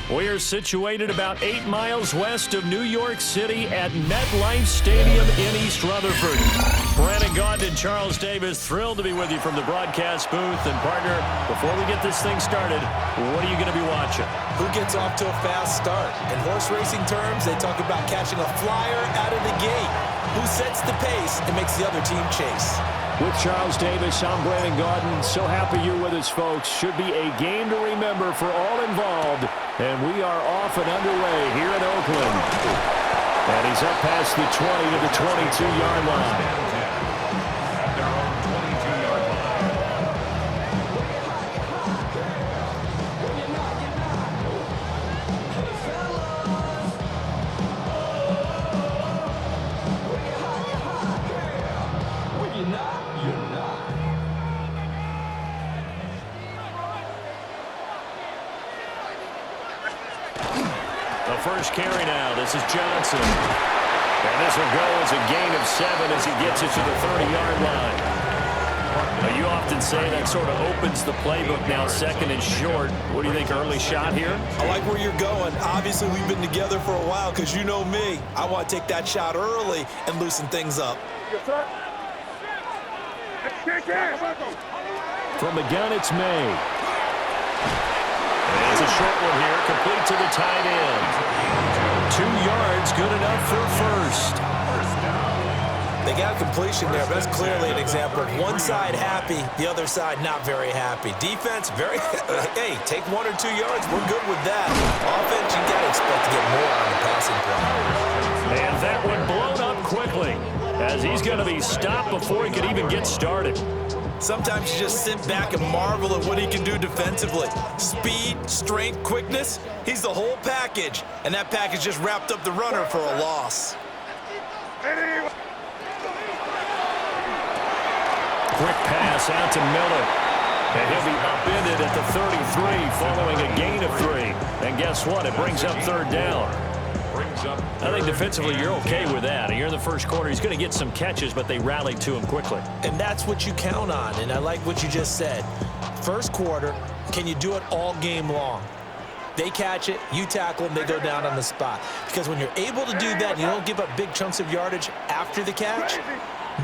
We are situated about 8 miles west of New York City at MetLife Stadium in East Rutherford. Brandon Gaudin and Charles Davis, thrilled to be with you from the broadcast booth. And, partner, before we get this thing started, what are you going to be watching? Who gets off to a fast start? In horse racing terms, they talk about catching a flyer out of the gate. Who sets the pace and makes the other team chase? With Charles Davis, I'm Brandon Gaudin. So happy you're with us, folks. Should be a game to remember for all involved. And we are off and underway here in Oakland. And he's up past the 20 to the 22-yard line. First carry now. This is Johnson. And this will go as a gain of 7 as he gets it to the 30-yard line. Now, you often say that sort of opens the playbook now, second and short. What do you think, early shot here? I like where you're going. Obviously, we've been together for a while because you know me. I want to take that shot early and loosen things up. From the gun, it's May. It's a short one here, complete to the tight end. 2 yards, good enough for first. They got a completion there, but that's clearly an example of one side happy, the other side not very happy. Defense, very, hey, take 1 or 2 yards, we're good with that. Offense, you got to expect to get more on the passing play. And that one blown up quickly, as he's going to be stopped before he could even get started. Sometimes you just sit back and marvel at what he can do defensively. Speed, strength, quickness, he's the whole package. And that package just wrapped up the runner for a loss. Quick pass out to Miller. And he'll be upended at the 33 following a gain of 3. And guess what? It brings up third down. I think defensively you're okay with that. You're in the first quarter. He's going to get some catches, but they rallied to him quickly. And that's what you count on, and I like what you just said. First quarter, can you do it all game long? They catch it, you tackle them, they go down on the spot. Because when you're able to do that and you don't give up big chunks of yardage after the catch,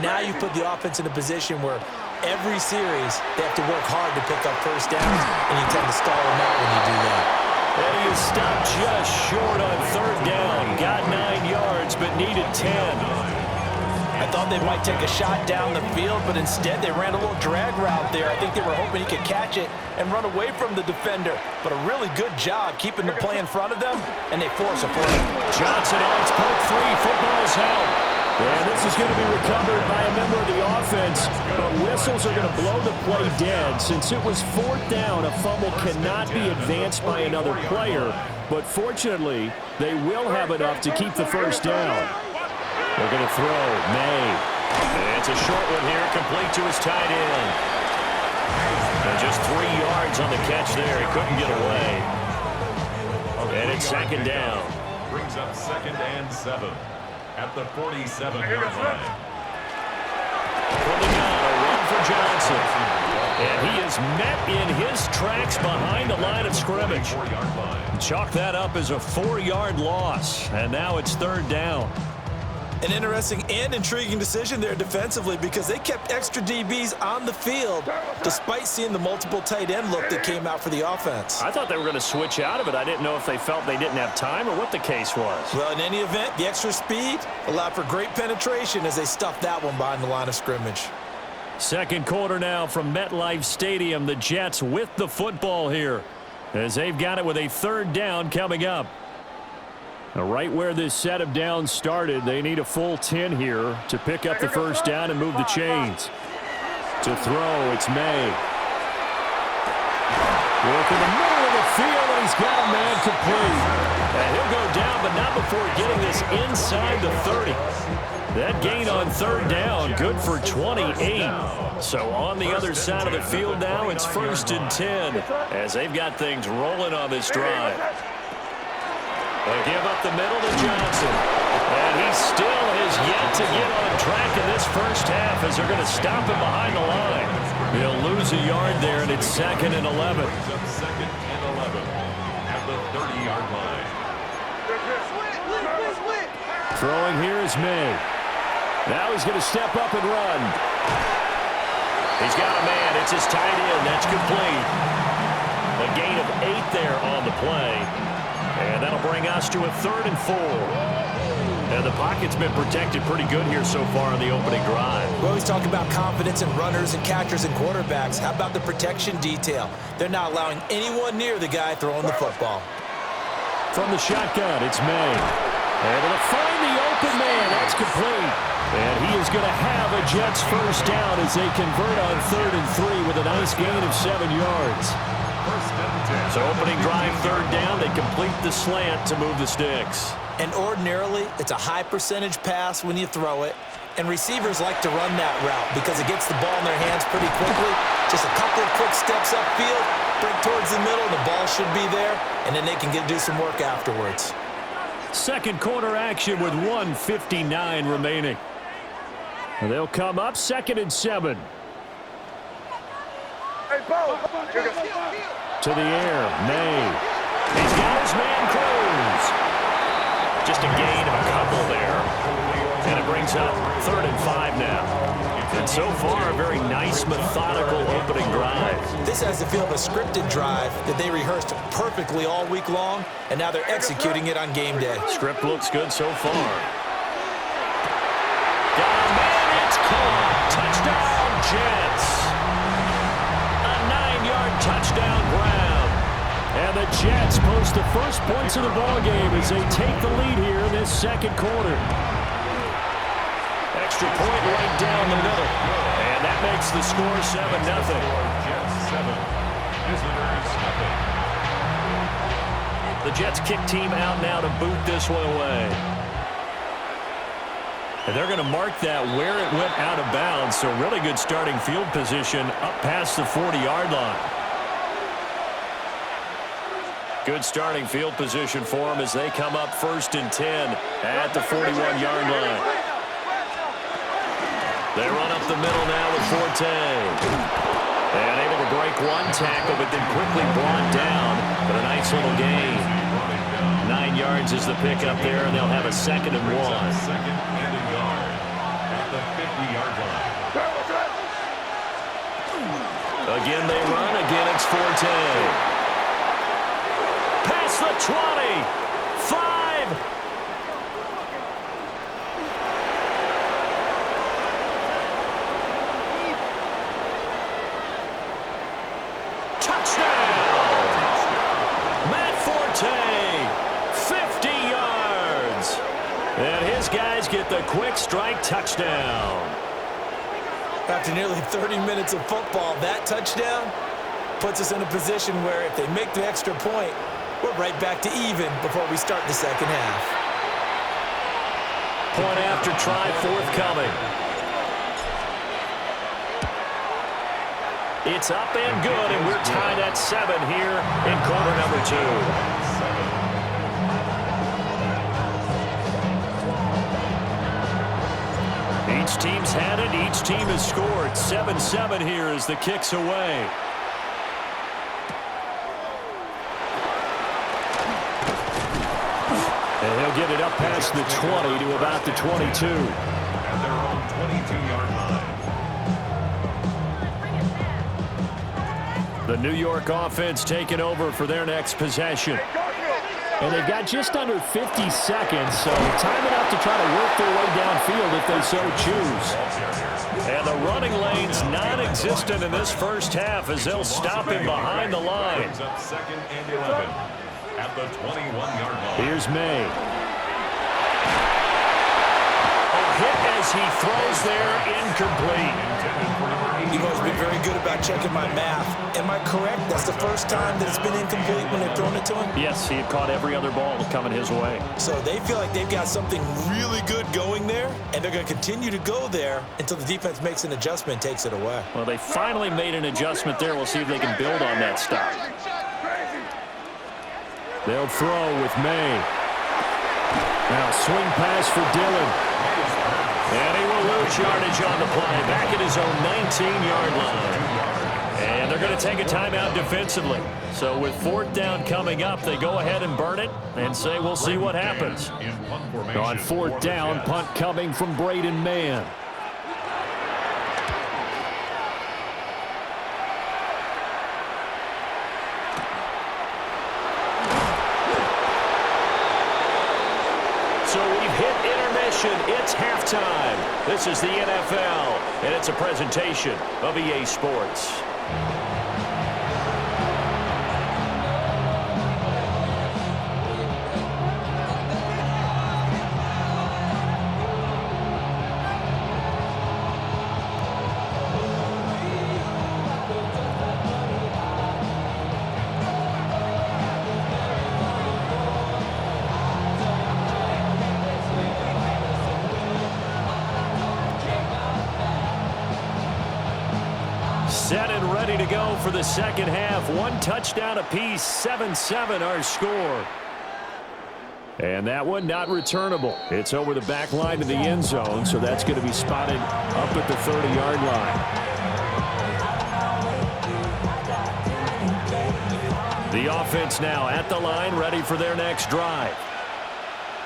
now you put the offense in a position where every series they have to work hard to pick up first downs, and you tend to stall them out when you do that. And he is stopped just short on third down. Got 9 yards, but needed 10. I thought they might take a shot down the field, but instead they ran a little drag route there. I think they were hoping he could catch it and run away from the defender. But a really good job keeping the play in front of them, and they force a play. Johnson on its poke free. Football's held. And this is going to be recovered by a member of the offense, but whistles are going to blow the play dead. Since it was fourth down, a fumble cannot be advanced by another player, but fortunately, they will have enough to keep the first down. They're going to throw. May. And it's a short one here, complete to his tight end. And just 3 yards on the catch there. He couldn't get away. And it's second down. Brings up 2nd and 7. At the 47-yard line. From the gun, a run for Johnson. And he is met in his tracks behind the line of scrimmage. Chalk that up as a 4-yard loss. And now it's third down. An interesting and intriguing decision there defensively because they kept extra DBs on the field despite seeing the multiple tight end look that came out for the offense. I thought they were going to switch out of it. I didn't know if they felt they didn't have time or what the case was. Well, in any event, the extra speed allowed for great penetration as they stuffed that one behind the line of scrimmage. Second quarter now from MetLife Stadium. The Jets with the football here as they've got it with a third down coming up. Now, right where this set of downs started, they need a full 10 here to pick up the first down and move the chains. To throw, it's May. Work in the middle of the field, and he's got a man complete. And he'll go down, but not before getting this inside the 30. That gain on third down, good for 28. So on the other side of the field now, it's 1st and 10 as they've got things rolling on this drive. They give up the middle to Johnson. And he still has yet to get on track in this first half as they're going to stop him behind the line. He'll lose a yard there, and it's 2nd and 11. Second and 11 at the 30-yard line. Throwing here is May. Now he's going to step up and run. He's got a man. It's his tight end. That's complete. A gain of 8 there on the play. And that'll bring us to a 3rd and 4. And the pocket's been protected pretty good here so far on the opening drive. We always talk about confidence in runners and catchers and quarterbacks. How about the protection detail? They're not allowing anyone near the guy throwing the football. From the shotgun, it's May. Able to find the open man. That's complete. And he is going to have a Jets first down as they convert on 3rd and 3 with a nice gain of 7 yards. So opening drive, 3rd down. They complete the slant to move the sticks. And ordinarily, it's a high percentage pass when you throw it. And receivers like to run that route because it gets the ball in their hands pretty quickly. Just a couple of quick steps upfield, break towards the middle, and the ball should be there. And then they can do some work afterwards. Second quarter action with 1:59 remaining. And they'll come up 2nd and 7. To the air, May. He's got his man Cruz. Just a gain of a couple there. And it brings up 3rd and 5 now. And so far, a very nice, methodical opening drive. This has the feel of a scripted drive that they rehearsed perfectly all week long, and now they're executing it on game day. Script looks good so far. Got a man, it's caught. Touchdown, Jets. A 9-yard touchdown ground. And the Jets post the first points of the ballgame as they take the lead here in this second quarter. Extra point right down the middle. And that makes the score 7-0. Jets 7, visitors nothing. The Jets kick team out now to boot this one away. And they're going to mark that where it went out of bounds. So really good starting field position up past the 40-yard line. Good starting field position for them as they come up 1st and 10 at the 41-yard line. They run up the middle now with Forte. And able to break one tackle, but then quickly brought down. But a nice little gain. 9 yards is the pickup there, and they'll have a 2nd and 1. 2nd and a yard at the 50-yard line. Again they run. Again it's Forte. Past the 20. 5. And his guys get the quick strike touchdown. After nearly 30 minutes of football, that touchdown puts us in a position where if they make the extra point, we're right back to even before we start the second half. Point after try forthcoming. It's up and good, and we're tied at 7 here in quarter number 2. Each team's had it. Each team has scored. 7-7 here as the kick's away. And he'll get it up past the 20 to about the 22. At their own 22-yard line. The New York offense taking over for their next possession. And they've got just under 50 seconds, so time enough to try to work their way downfield if they so choose. And the running lane's non-existent in this first half as they'll stop him behind the line. Up 2nd and 11 at the 21-yard line. Here's May. A hit as he throws there, incomplete. You've always been very good about checking my math. Am I correct? That's the first time that it's been incomplete when they've thrown it to him? Yes, he had caught every other ball coming his way. So they feel like they've got something really good going there, and they're going to continue to go there until the defense makes an adjustment and takes it away. Well, they finally made an adjustment there. We'll see if they can build on that stop. They'll throw with May. Now swing pass for Dillon. And he will lose yardage on the play. Back at his own 19-yard line. And they're going to take a timeout defensively. So with fourth down coming up, they go ahead and burn it and say we'll see what happens. On fourth down, punt coming from Braden Mann. So we've hit intermission. It's halftime. This is the NFL, and it's a presentation of EA Sports. Set and ready to go for the second half. One touchdown apiece, 7-7 our score. And that one not returnable. It's over the back line to the end zone, so that's going to be spotted up at the 30-yard line. The offense now at the line, ready for their next drive.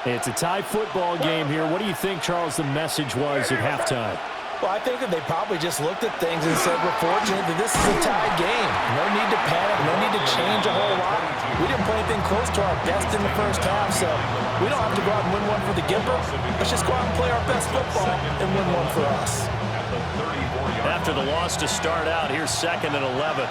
It's a tie football game here. What do you think, Charles, the message was at halftime? Well, I think that they probably just looked at things and said, we're fortunate that this is a tie game. No need to panic. No need to change a whole lot. We didn't play anything close to our best in the first half, so we don't have to go out and win one for the Gipper. Let's just go out and play our best football and win one for us. After the loss to start out, here's 2nd and 11.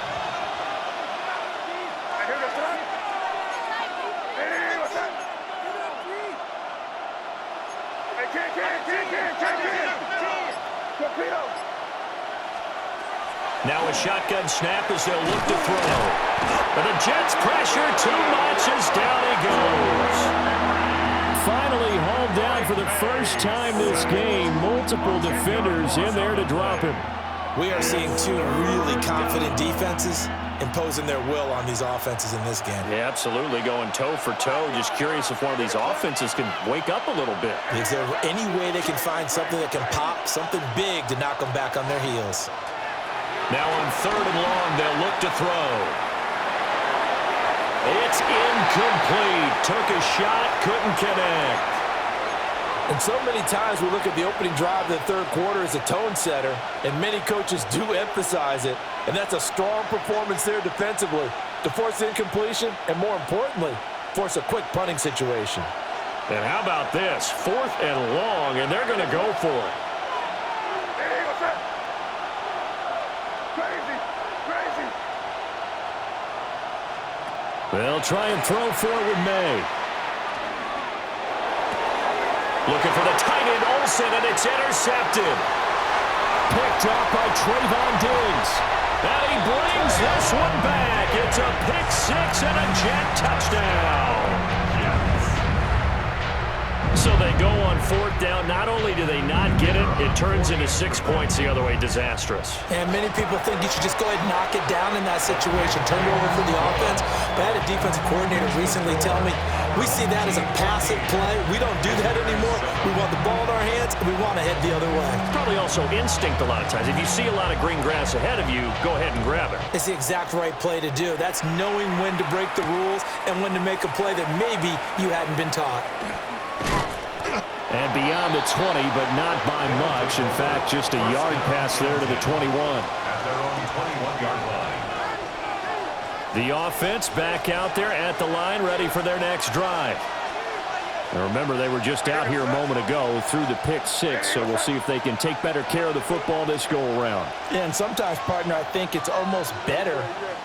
Now a shotgun snap as they'll look to throw. But the Jets pressure too much as down he goes. Finally hauled down for the first time this game. Multiple defenders in there to drop him. We are seeing two really confident defenses imposing their will on these offenses in this game. Yeah, absolutely. Going toe for toe. Just curious if one of these offenses can wake up a little bit. Is there any way they can find something that can pop, something big to knock them back on their heels? Now on 3rd and long, they'll look to throw. It's incomplete. Took a shot, couldn't connect. And so many times we look at the opening drive of the third quarter as a tone setter, and many coaches do emphasize it. And that's a strong performance there defensively to force incompletion and, more importantly, force a quick punting situation. And how about this? 4th and long, and they're going to go for it. They'll try and throw for it with May. Looking for the tight end, Olsen, and it's intercepted. Picked up by Trayvon Diggs. And he brings this one back. It's a pick six and a Jet touchdown. So they go on 4th down. Not only do they not get it, it turns into 6 points the other way. Disastrous. And many people think you should just go ahead and knock it down in that situation. Turn it over for the offense. But I had a defensive coordinator recently tell me, we see that as a passive play. We don't do that anymore. We want the ball in our hands, and we want to head the other way. Probably also instinct a lot of times. If you see a lot of green grass ahead of you, go ahead and grab it. It's the exact right play to do. That's knowing when to break the rules and when to make a play that maybe you hadn't been taught. And beyond the 20, but not by much. In fact, just a yard pass there to the 21. At their own 21-yard line. The offense back out there at the line, ready for their next drive. And remember, they were just out here a moment ago through the pick six, so we'll see if they can take better care of the football this go-around. Yeah, and sometimes, partner, I think it's almost better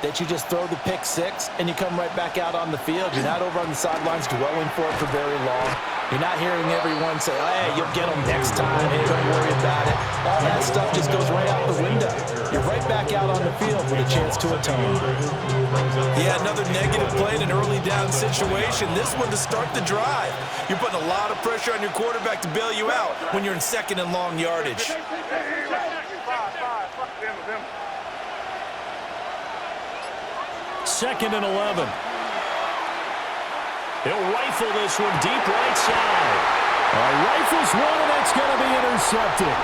that you just throw the pick six and you come right back out on the field. You're not over on the sidelines dwelling for it for very long. You're not hearing everyone say, oh, hey, you'll get them next time. Hey, don't worry about it. All that stuff just goes right out the window. You're right back out on the field with a chance to atone. Yeah, another negative play in an early down situation. This one to start the drive. You're putting a lot of pressure on your quarterback to bail you out when you're in 2nd and long yardage. 2nd and 11. He'll rifle this one deep right side. Rifles one, and it's going to be intercepted.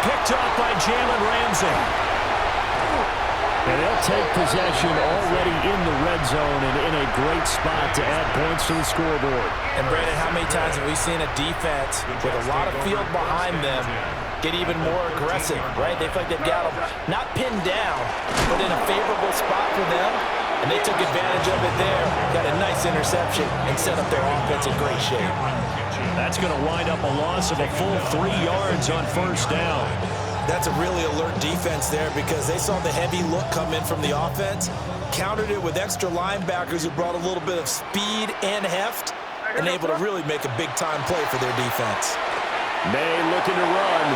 Picked up by Jalen Ramsey. And they'll take possession already in the red zone and in a great spot to add points to the scoreboard. And, Brandon, how many times have we seen a defense with a lot of field behind them get even more aggressive, right? They feel like they've got them not pinned down, but in a favorable spot for them, and they took advantage of it there. Got a nice interception and set up their offense in great shape. That's going to wind up a loss of a full 3 yards on first down. That's a really alert defense there because they saw the heavy look come in from the offense, countered it with extra linebackers who brought a little bit of speed and heft, and able to really make a big-time play for their defense. May looking to run.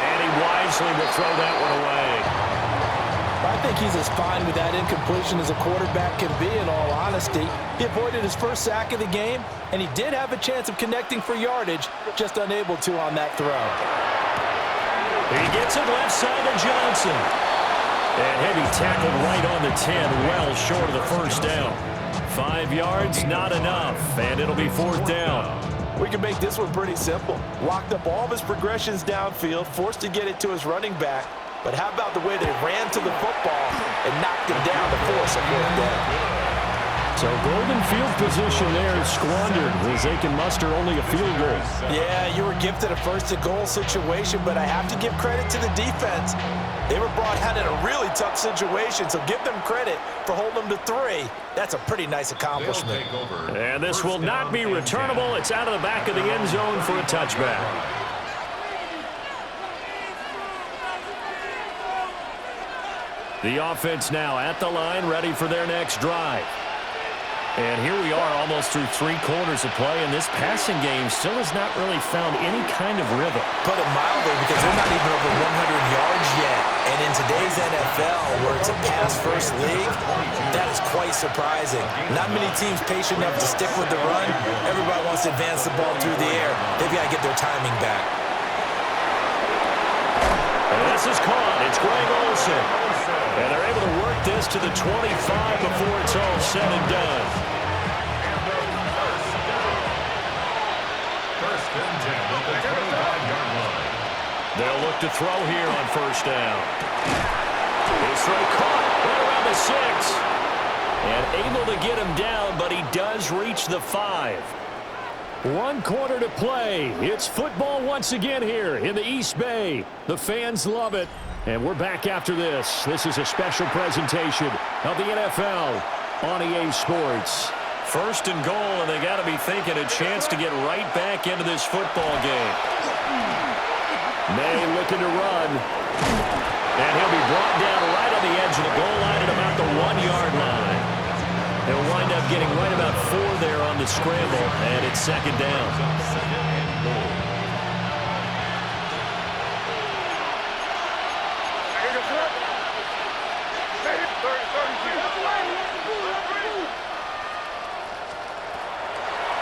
And he wisely will throw that one away. I think he's as fine with that incompletion as a quarterback can be, in all honesty. He avoided his first sack of the game, and he did have a chance of connecting for yardage, just unable to on that throw. He gets it left side to Johnson. And heavy tackle right on the 10, well short of the first down. 5 yards, not enough, and it'll be fourth down. We can make this one pretty simple. Locked up all of his progressions downfield, forced to get it to his running back. But how about the way they ran to the football and knocked him down to force a fourth down? So golden field position there is squandered as they can muster only a field goal. Yeah, you were gifted a first-and-goal situation, but I have to give credit to the defense. They were brought out in a really tough situation, so give them credit for holding them to 3. That's a pretty nice accomplishment. And this will not be returnable. It's out of the back of the end zone for a touchback. The offense now at the line, ready for their next drive. And here we are almost through 3 quarters of play, and this passing game still has not really found any kind of rhythm. Put it mildly, because they're not even over 100 yards yet. And in today's NFL, where it's a pass-first league, that is quite surprising. Not many teams patient enough to stick with the run. Everybody wants to advance the ball through the air. They've got to get their timing back. And this is caught. It's Greg Olsen. And they're able to work this to the 25 before it's all said and done. First and 10 at the 25-yard line. They'll look to throw here on first down. His throw caught right around the 6. And able to get him down, but he does reach the 5. 1 quarter to play. It's football once again here in the East Bay. The fans love it. And we're back after this. This is a special presentation of the NFL on EA Sports. First and goal, and they got to be thinking a chance to get right back into this football game. May looking to run. And he'll be brought down right on the edge of the goal line at about the 1-yard line. They'll wind up getting right about 4 there on the scramble, and it's second down.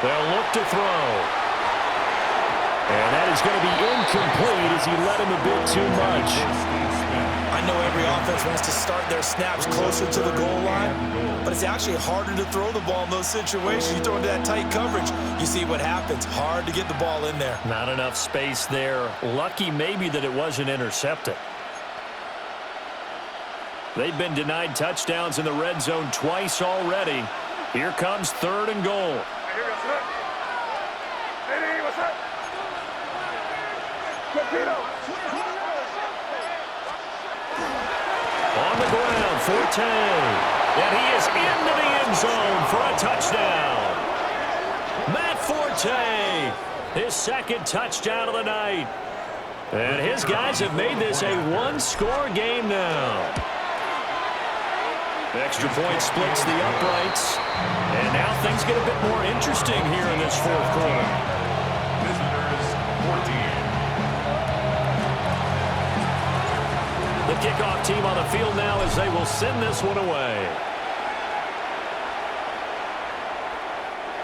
They'll look to throw. And that is going to be incomplete as he led him a bit too much. I know every offense wants to start their snaps closer to the goal line, but it's actually harder to throw the ball in those situations. You throw into that tight coverage, you see what happens. Hard to get the ball in there. Not enough space there. Lucky maybe that it wasn't intercepted. They've been denied touchdowns in the red zone twice already. Here comes third and goal. On the ground, Forte. And he is into the end zone for a touchdown. Matt Forte, his second touchdown of the night. And his guys have made this a 1-score game now. Extra point splits the uprights. And now things get a bit more interesting here in this fourth quarter. Visitors 14. The kickoff team on the field now as they will send this one away.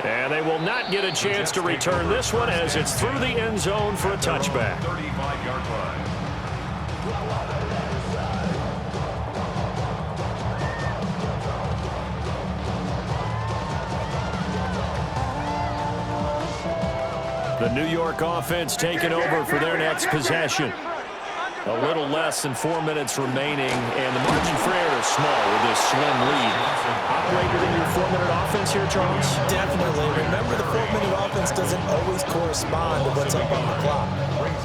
And they will not get a chance to return this one as it's through the end zone for a touchback. 35-yard line. The New York offense taking over for their next possession. A little less than 4 minutes remaining, and the margin for error is small with this slim lead. Operator in your 4-minute offense here, Charles? Definitely. Remember, the 4-minute offense doesn't always correspond to what's up on the clock.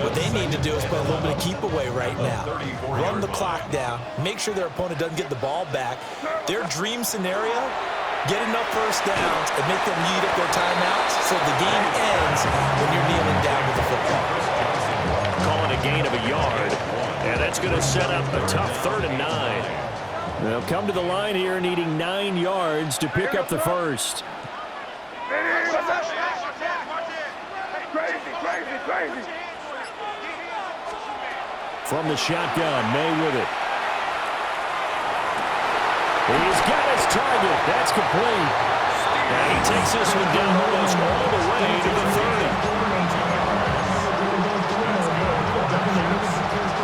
What they need to do is play a little bit of keep away right now. Run the clock down. Make sure their opponent doesn't get the ball back. Their dream scenario, get enough first downs and make them eat up their timeouts so the game ends when you're kneeling down with the football. Calling a gain of a yard, and that's going to set up a tough 3rd and 9. They'll come to the line here needing 9 yards to pick up the first. Crazy. From the shotgun, May with it. He's got his target. That's complete. And he takes this one down almost all the way to the 30.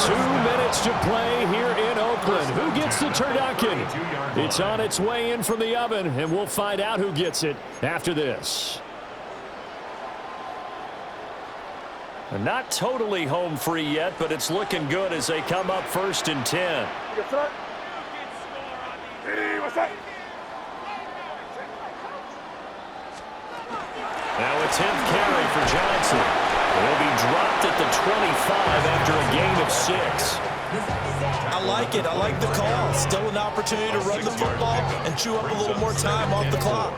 2 minutes to play here in Oakland. Who gets the turducken? It's on its way in from the oven, and we'll find out who gets it after this. Not totally home free yet, but it's looking good as they come up 1st and 10. Now a 10th carry for Johnson. He'll be dropped at the 25 after a gain of 6. I like it. I like the call. Still an opportunity to run the football and chew up a little more time off the clock.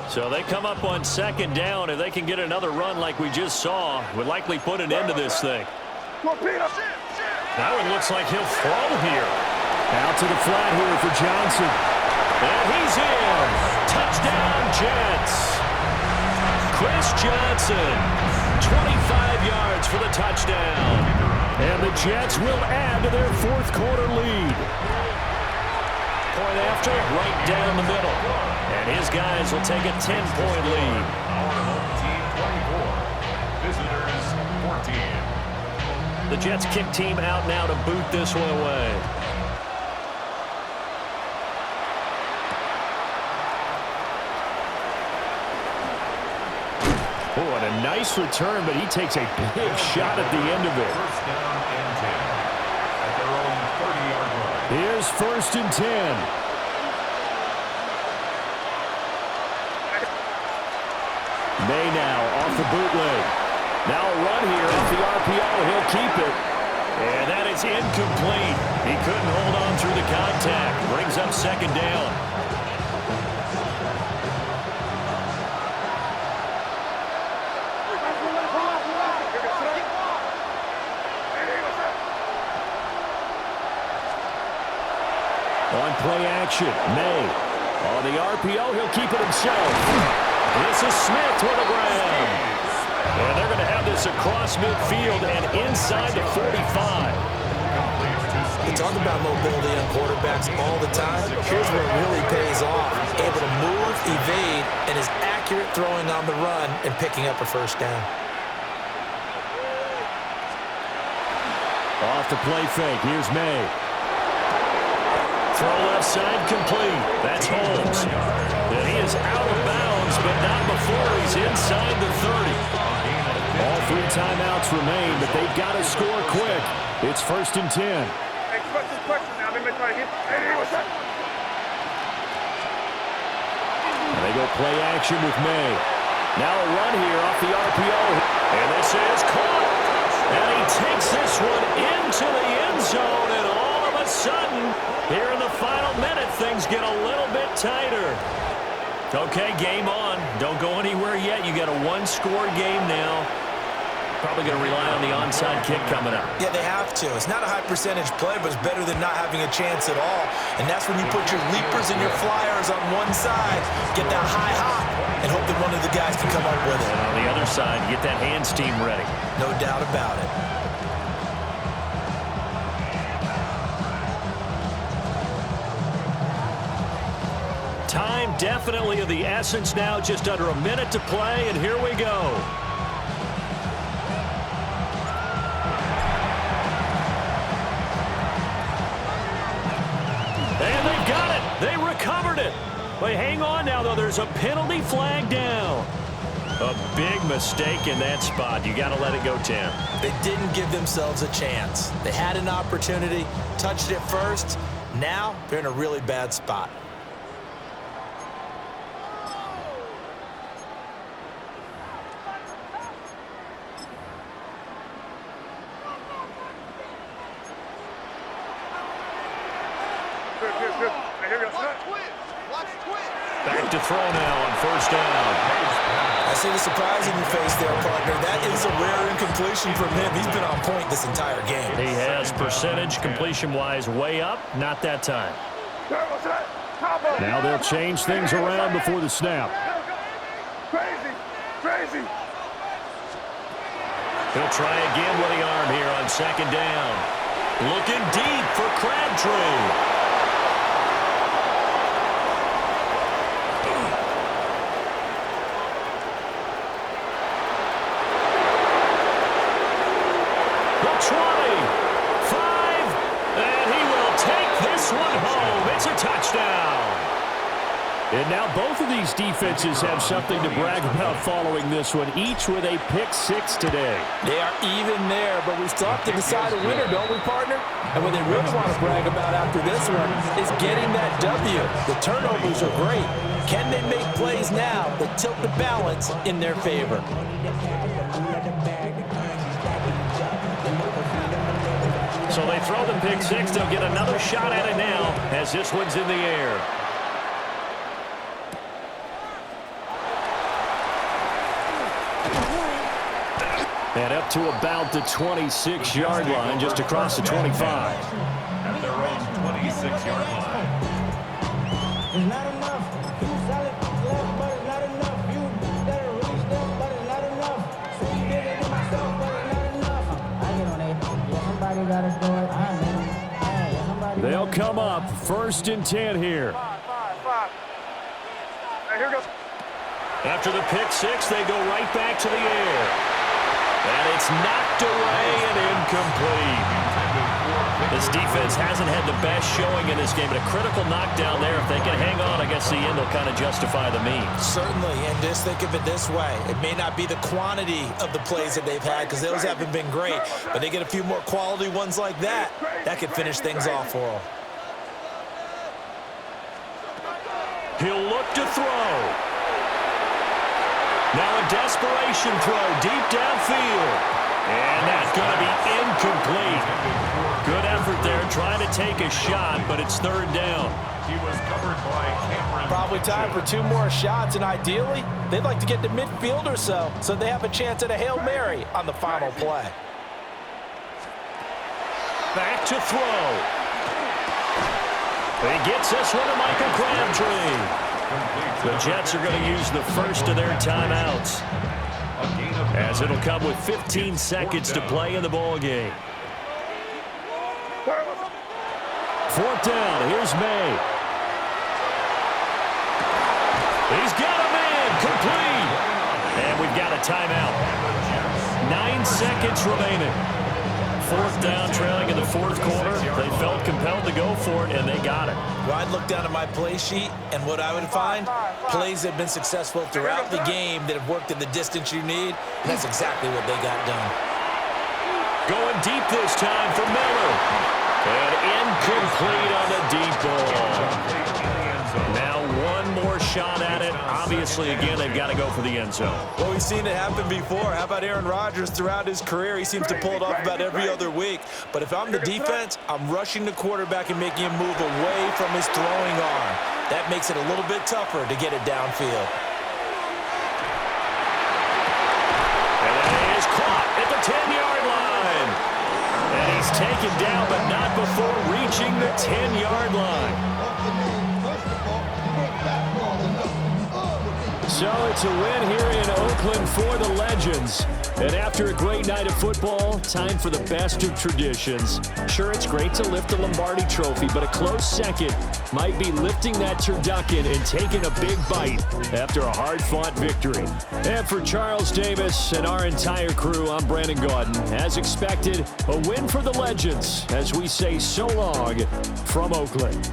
So they come up on 2nd down. If they can get another run like we just saw, would likely put an end to this thing. Now it looks like he'll throw here. Out to the flat here for Johnson. And he's in. Touchdown, Jets. Chris Johnson, 25 yards for the touchdown. And the Jets will add to their 4th quarter lead. Point after, right down the middle. And his guys will take a 10-point lead. Our home team 24. Visitors 14. The Jets kick team out now to boot this one away. Oh, and a nice return, but he takes a big shot at the end of it. 1st down and 10 at their own 30-yard line. Here's 1st and 10. May now off the bootleg. Now a run here off the RPO. He'll keep it. And that is incomplete. He couldn't hold on through the contact. Brings up 2nd down. On play action, May. On the RPO, he'll keep it himself. This is Smith with the ground. And they're going to have this across midfield and inside the 45. We talk about mobility on quarterbacks all the time. Here's where it really pays off. Able to move, evade, and is accurate throwing on the run and picking up a 1st down. Off the play fake. Here's May. Throw left side complete. That's Holmes. And he is out of bounds, but not before he's inside the 30. All 3 timeouts remain, but they've got to score quick. It's 1st and 10. And they go play action with May. Now a run here off the RPO. And this is caught. And he takes this one into the end zone, and all of a sudden, here in the final minute, things get a little bit tighter. Okay, game on. Don't go anywhere yet. You got a 1-score game now. Probably going to rely on the onside kick coming up. Yeah, they have to. It's not a high percentage play, but it's better than not having a chance at all. And that's when you put your leapers and your flyers on one side, get that high hop, and hope that one of the guys can come up with it. And on the other side, get that hands team ready. No doubt about it. Time definitely of the essence now, just under a minute to play, and here we go. And they've got it. They recovered it. But hang on now, though. There's a penalty flag down. A big mistake in that spot. You got to let it go 10. They didn't give themselves a chance. They had an opportunity, touched it first. Now they're in a really bad spot. Back to throw now on first down. I see the surprise in your face there, partner. That is a rare incompletion from him. He's been on point this entire game. He has percentage completion-wise way up. Not that time. Now they'll change things around before the snap. Crazy. He'll try again with the arm here on second down. Looking deep for Crabtree. And now both of these defenses have something to brag about following this one, each with a pick six today. They are even there, but we still have to decide a winner, don't we, partner? And what they really want to brag about after this one is getting that W. The turnovers are great. Can they make plays now that tilt the balance in their favor? So they throw the pick six. They'll get another shot at it now as this one's in the air. And up to about the 26-yard line, just across the 25. At their own 26-yard line. It's not enough. You solid left, but it's not enough. You better reach them, but it's not enough. So you did it to myself, but it's not enough. I get on it. Yeah, somebody got to do it. I know. They'll come up first and 10 here. Five. Hey, here goes. After the pick six, they go right back to the air. And it's knocked away and incomplete. This defense hasn't had the best showing in this game, but a critical knockdown there. If they can hang on, I guess the end will kind of justify the means. Certainly, and just think of it this way. It may not be the quantity of the plays that they've had because those haven't been great, but they get a few more quality ones like that. That could finish things off for them. He'll look to throw. Now a desperation throw deep downfield. And that's going to be incomplete. Good effort there trying to take a shot, but it's third down. He was covered by Cameron. Probably time for two more shots, and ideally, they'd like to get to midfield or so they have a chance at a Hail Mary on the final play. Back to throw. He gets this one to Michael Crabtree. The Jets are going to use the first of their timeouts, as it'll come with 15 seconds to play in the ball game. Fourth down. Here's May. He's got a man complete. And we've got a timeout. 9 seconds remaining. Fourth down, trailing in the fourth quarter. They felt compelled to go for it, and they got it. Well, I'd look down at my play sheet, and what I would find, plays that have been successful throughout the game that have worked in the distance you need, and that's exactly what they got done. Going deep this time for Miller. And incomplete on the deep ball. Now one more shot at it. Obviously, again, they've got to go for the end zone. Well, we've seen it happen before. How about Aaron Rodgers throughout his career? He seems to pull it off about every other week. But if I'm the defense, I'm rushing the quarterback and making him move away from his throwing arm. That makes it a little bit tougher to get it downfield. And it is caught at the 10-yard line. And he's taken down, but not before reaching the 10-yard line. So it's a win here in Oakland for the Legends. And after a great night of football, time for the best of traditions. Sure, it's great to lift the Lombardi Trophy, but a close second might be lifting that turducken and taking a big bite after a hard-fought victory. And for Charles Davis and our entire crew, I'm Brandon Gaudin. As expected, a win for the Legends as we say so long from Oakland.